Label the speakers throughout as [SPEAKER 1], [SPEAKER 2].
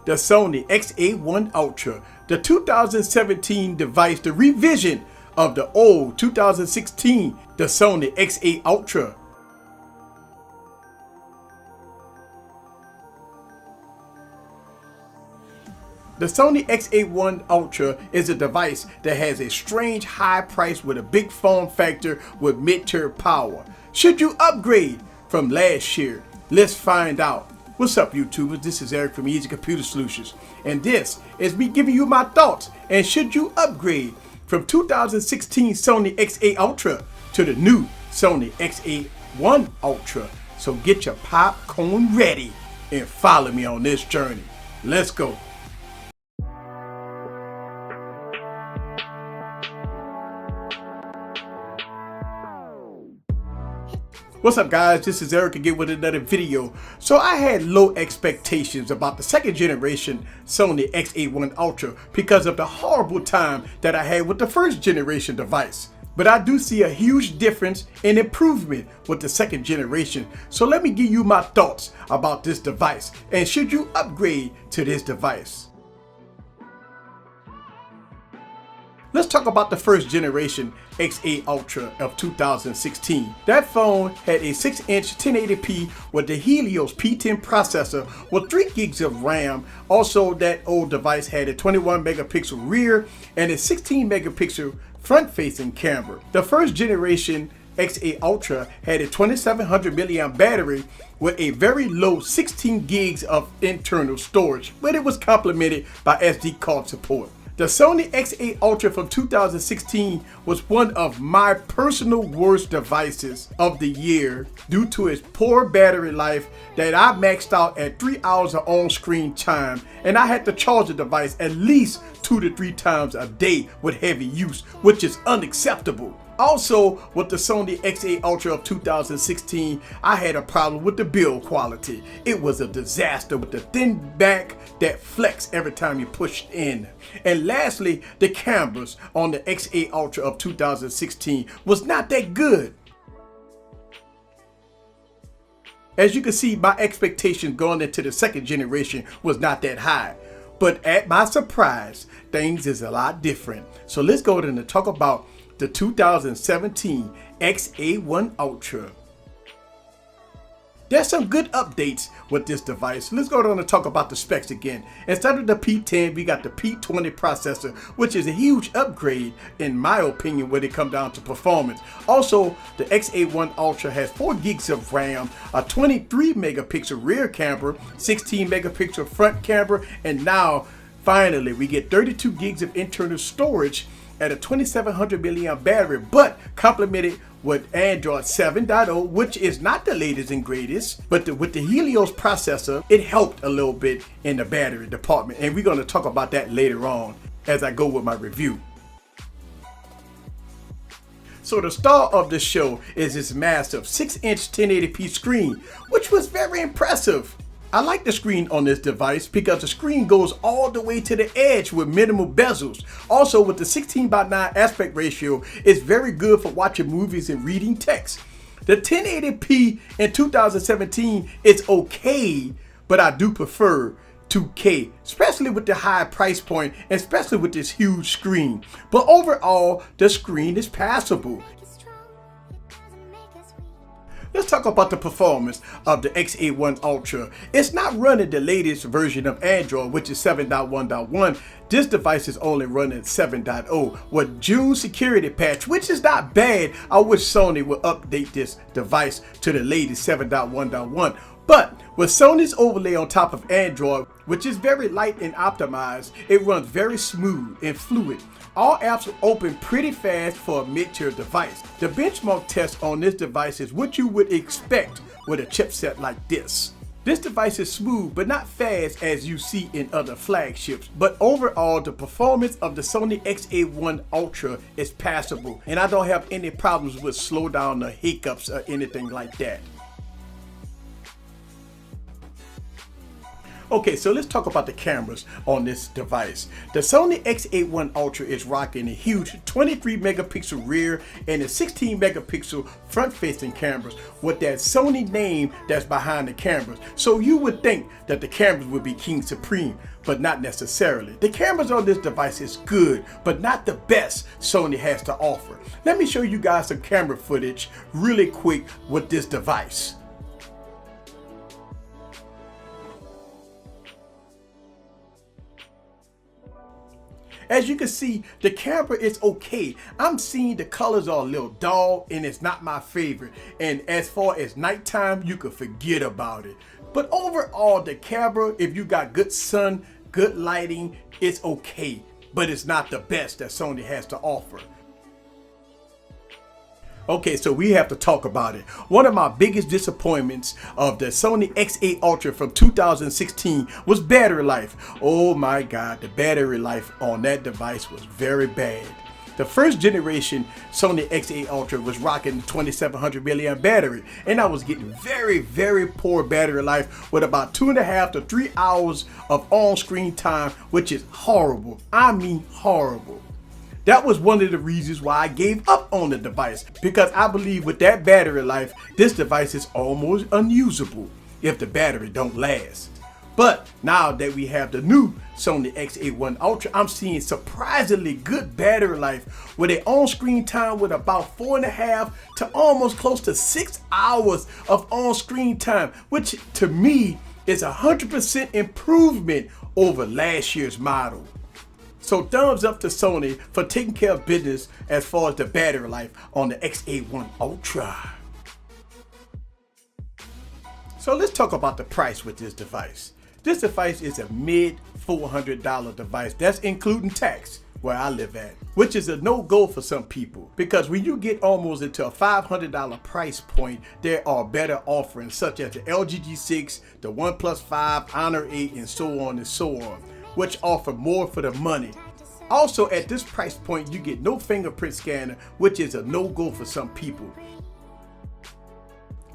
[SPEAKER 1] the Sony XA1 Ultra, the 2017 device, the revision of the old 2016, the Sony XA Ultra. The Sony XA1 Ultra is a device that has a strange high price with a big form factor with mid-tier power. Should you upgrade from last year? Let's find out. What's up, YouTubers? This is Eric from Easy Computer Solutions, and this is me giving you my thoughts. And should you upgrade from 2016 Sony XA Ultra to the new Sony XA1 Ultra? So get your popcorn ready and follow me on this journey. Let's go. What's up, guys? This is Eric again with another video. So I had low expectations about the second generation Sony XA1 Ultra because of the horrible time that I had with the first generation device. But I do see a huge difference and improvement with the second generation. So let me give you my thoughts about this device and should you upgrade to this device. Let's talk about the first generation XA Ultra of 2016. That phone had a 6-inch 1080p with the Helios P10 processor with 3 gigs of RAM. Also, that old device had a 21 megapixel rear and a 16 megapixel front-facing camera. The first generation XA Ultra had a 2700 milliamp battery with a very low 16 gigs of internal storage, but it was complemented by SD card support. The Sony XA Ultra from 2016 was one of my personal worst devices of the year due to its poor battery life that I maxed out at 3 hours of on-screen time, and I had to charge the device at least 2 to 3 times a day with heavy use, which is unacceptable. Also, with the Sony XA Ultra of 2016, I had a problem with the build quality. It was a disaster with the thin back that flexed every time you pushed in. And lastly, the cameras on the XA Ultra of 2016 was not that good. As you can see, my expectations going into the second generation was not that high. But at my surprise, things is a lot different. So let's go ahead and talk about the 2017 XA1 Ultra. There's some good updates with this device. Let's go down and talk about the specs again. Instead of the P10, we got the P20 processor, which is a huge upgrade in my opinion when it comes down to performance. Also, the XA1 Ultra has 4 gigs of RAM, a 23 megapixel rear camera, 16 megapixel front camera, and now finally we get 32 gigs of internal storage at a 2700 milliamp battery, but complemented with Android 7.0, which is not the latest and greatest, but with the Helios processor, it helped a little bit in the battery department, and we're going to talk about that later on as I go with my review. So the star of the show is this massive 6-inch 1080p screen, which was very impressive. I like the screen on this device because the screen goes all the way to the edge with minimal bezels. Also, with the 16:9 aspect ratio, it's very good for watching movies and reading text. The 1080p in 2017 is okay, but I do prefer 2K, especially with the high price point, and especially with this huge screen. But overall, the screen is passable. Let's talk about the performance of the XA1 Ultra. It's not running the latest version of Android, which is 7.1.1. This device is only running 7.0 with June security patch, which is not bad. I wish Sony would update this device to the latest 7.1.1. But with Sony's overlay on top of Android, which is very light and optimized, it runs very smooth and fluid. All apps open pretty fast for a mid-tier device. The benchmark test on this device is what you would expect with a chipset like this. This device is smooth but not fast as you see in other flagships. But overall, the performance of the Sony XA1 Ultra is passable, and I don't have any problems with slowdown or hiccups or anything like that. Okay, so let's talk about the cameras on this device. The Sony XA1 Ultra is rocking a huge 23 megapixel rear and a 16 megapixel front facing cameras with that Sony name that's behind the cameras. So you would think that the cameras would be king supreme, but not necessarily. The cameras on this device is good, but not the best Sony has to offer. Let me show you guys some camera footage really quick with this device. As you can see, the camera is okay. I'm seeing the colors are a little dull and it's not my favorite. And as far as nighttime, you can forget about it. But overall, the camera, if you got good sun, good lighting, it's okay. But it's not the best that Sony has to offer. Okay, so we have to talk about it. One of my biggest disappointments of the Sony XA Ultra from 2016 was battery life. Oh my God, the battery life on that device was very bad. The first generation Sony XA Ultra was rocking 2700 milliamp battery, and I was getting very poor battery life with about 2.5 to 3 hours of on-screen time, which is horrible. I mean horrible. That was one of the reasons why I gave up on the device, because I believe with that battery life, this device is almost unusable if the battery don't last. But now that we have the new Sony XA1 Ultra, I'm seeing surprisingly good battery life with an on-screen time with about 4.5 to almost close to 6 hours of on-screen time, which to me is 100% improvement over last year's model. So thumbs up to Sony for taking care of business as far as the battery life on the XA1 Ultra. So let's talk about the price with this device. This device is a mid $400 device. That's including tax where I live at, which is a no-go for some people, because when you get almost into a $500 price point, there are better offerings such as the LG G6, the OnePlus 5, Honor 8, and so on and so on, which offer more for the money. Also, at this price point, you get no fingerprint scanner, which is a no-go for some people.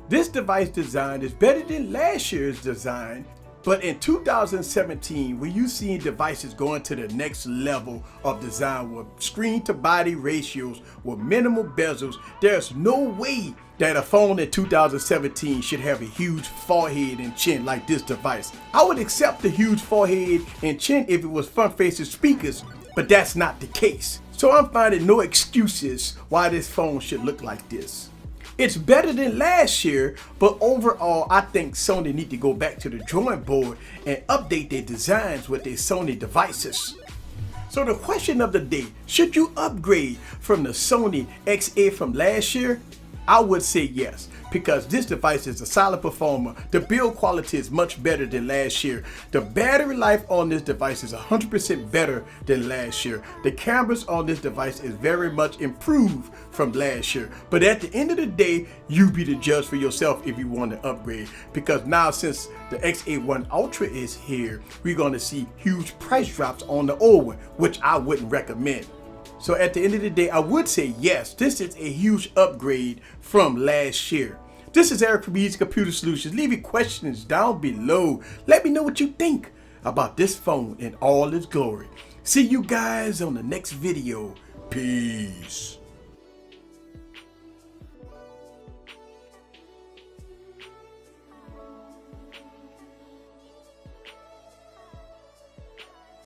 [SPEAKER 1] This device design is better than last year's design, but in 2017, when you see devices going to the next level of design with screen to body ratios with minimal bezels, there's no way that a phone in 2017 should have a huge forehead and chin like this device. I would accept the huge forehead and chin if it was front-facing speakers, but that's not the case. So I'm finding no excuses why this phone should look like this. It's better than last year, but overall, I think Sony need to go back to the drawing board and update their designs with their Sony devices. So the question of the day, should you upgrade from the Sony XA from last year? I would say yes, because this device is a solid performer. The build quality is much better than last year. The battery life on this device is 100% better than last year. The cameras on this device is very much improved from last year. But at the end of the day, you be the judge for yourself if you want to upgrade. Because now since the XA1 Ultra is here, we're going to see huge price drops on the old one, which I wouldn't recommend. So at the end of the day, I would say yes, this is a huge upgrade from last year. This is Eric from Easy Computer Solutions. Leave your questions down below. Let me know what you think about this phone in all its glory. See you guys on the next video. Peace.